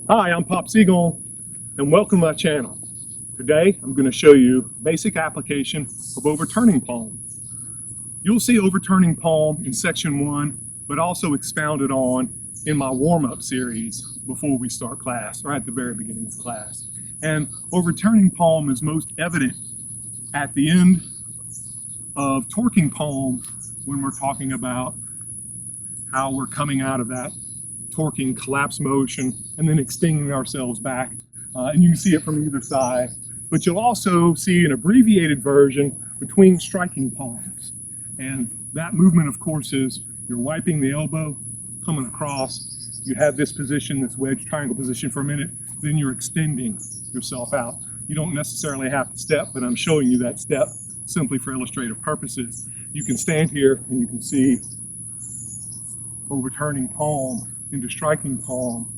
Hi, I'm Pop Siegel, and welcome to my channel. Today, I'm going to show you basic application of overturning palm. You'll see overturning palm in section 1, but also expounded on in my warm-up series before we start class, or at the very beginning of class. And overturning palm is most evident at the end of torquing palm when we're talking about how we're coming out of that torquing collapse motion and then extending ourselves back. And you can see it from either side, but you'll also see an abbreviated version between striking palms. And that movement, of course, is you're wiping the elbow, coming across, you have this position, this wedge triangle position for a minute, then you're extending yourself out. You don't necessarily have to step, but I'm showing you that step simply for illustrative purposes. You can stand here and you can see overturning palm into striking palm.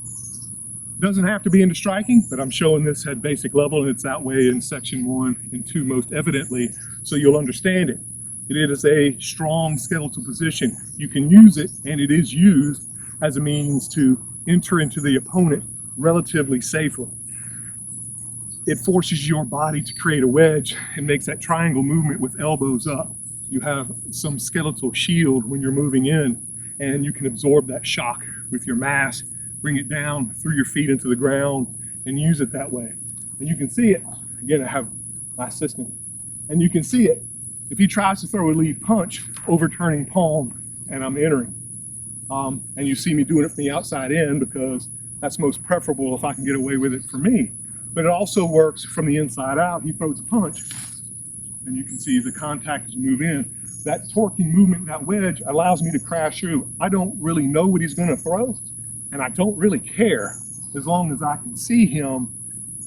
Doesn't have to be into striking, but I'm showing this at basic level, and it's that way in section 1 and 2 most evidently, so you'll understand it. It is a strong skeletal position. You can use it, and it is used as a means to enter into the opponent relatively safely. It forces your body to create a wedge and makes that triangle movement with elbows up. You have some skeletal shield when you're moving in, and you can absorb that shock with your mass, bring it down through your feet into the ground, and use it that way. And you can see it. Again, I have my assistant, and you can see it. If he tries to throw a lead punch, overturning palm, and I'm entering. And you see me doing it from the outside in because that's most preferable if I can get away with it for me. But it also works from the inside out. He throws a punch, and you can see the contact as you move in. That torquing movement, that wedge, allows me to crash through. I don't really know what he's going to throw, and I don't really care as long as I can see him,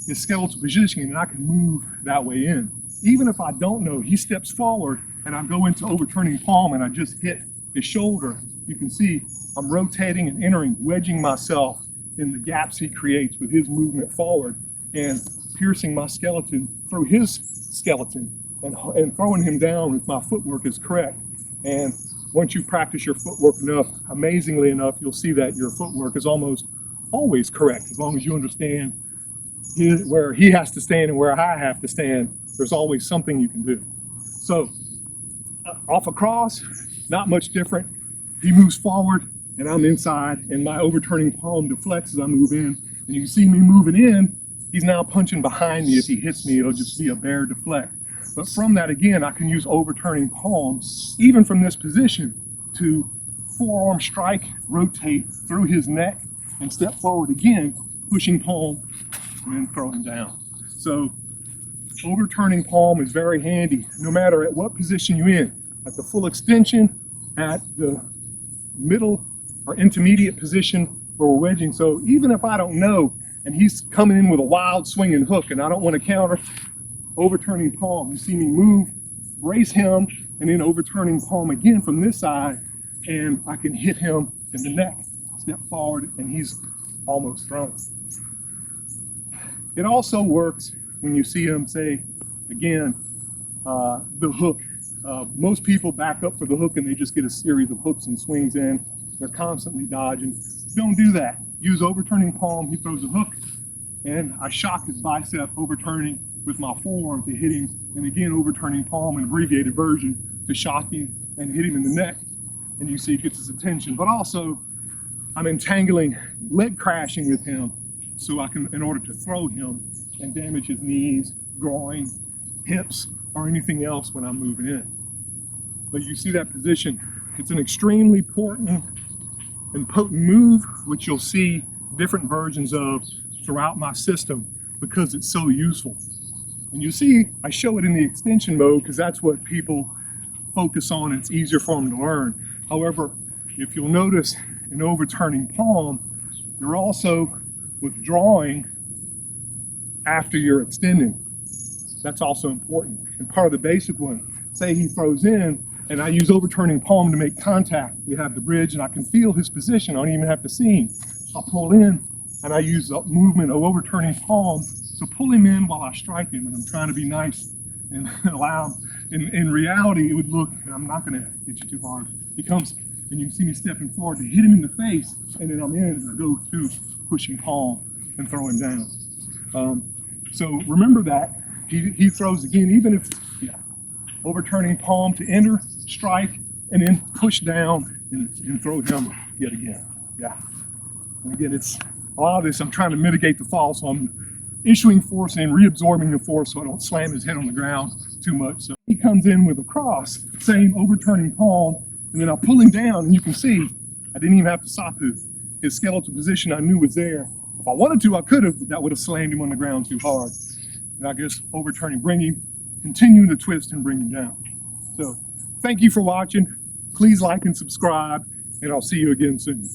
his skeletal positioning, and I can move that way in. Even if I don't know, he steps forward, and I go into overturning palm, and I just hit his shoulder. You can see I'm rotating and entering, wedging myself in the gaps he creates with his movement forward, and piercing my skeleton through his skeleton. And throwing him down if my footwork is correct. And once you practice your footwork enough, amazingly enough, you'll see that your footwork is almost always correct. As long as you understand where he has to stand and where I have to stand, there's always something you can do. So off across, not much different. He moves forward and I'm inside, and my overturning palm deflects as I move in. And you can see me moving in. He's now punching behind me. If he hits me, it'll just be a bare deflect. But from that, again, I can use overturning palm, even from this position, to forearm strike, rotate through his neck, and step forward again, pushing palm, and then throw him down. So overturning palm is very handy, no matter at what position you're in. At the full extension, at the middle or intermediate position where we're wedging. So even if I don't know, and he's coming in with a wild swinging hook, and I don't want to counter, overturning palm, you see me move, brace him, and then overturning palm again from this side, and I can hit him in the neck, step forward, and he's almost thrown. It also works when you see him, say, again, the hook. Most people back up for the hook and they just get a series of hooks and swings in. They're constantly dodging. Don't do that. Use overturning palm. He throws a hook, and I shock his bicep, overturning with my forearm to hit him, and again overturning palm, an abbreviated version, to shock him and hit him in the neck, and you see it gets his attention. But also I'm entangling, leg crashing with him, so I can, in order to throw him and damage his knees, groin, hips, or anything else when I'm moving in. But you see that position. It's an extremely important and potent move, which you'll see different versions of throughout my system because it's so useful. And you see, I show it in the extension mode because that's what people focus on. It's easier for them to learn. However, if you'll notice in overturning palm, you're also withdrawing after you're extending. That's also important. And part of the basic one, say he throws in and I use overturning palm to make contact. We have the bridge and I can feel his position. I don't even have to see him. I'll pull in and I use the movement of overturning palm to pull him in while I strike him, and I'm trying to be nice and allow him. In reality, it would look, and I'm not going to hit you too hard. He comes, and you can see me stepping forward to hit him in the face, and then I'm in, and I go through pushing palm and throw him down. So remember that. He throws again, even if, yeah, overturning palm to enter, strike, and then push down and throw him yet again. Yeah. And again, it's a lot of this, I'm trying to mitigate the fall, so I'm issuing force and reabsorbing the force so I don't slam his head on the ground too much. So he comes in with a cross, same overturning palm, and then I'll pull him down, and you can see I didn't even have to sapu. His skeletal position I knew was there. If I wanted to, I could have, but that would have slammed him on the ground too hard. And I just overturning, bring him, continue to twist and bring him down. So thank you for watching. Please like and subscribe, and I'll see you again soon.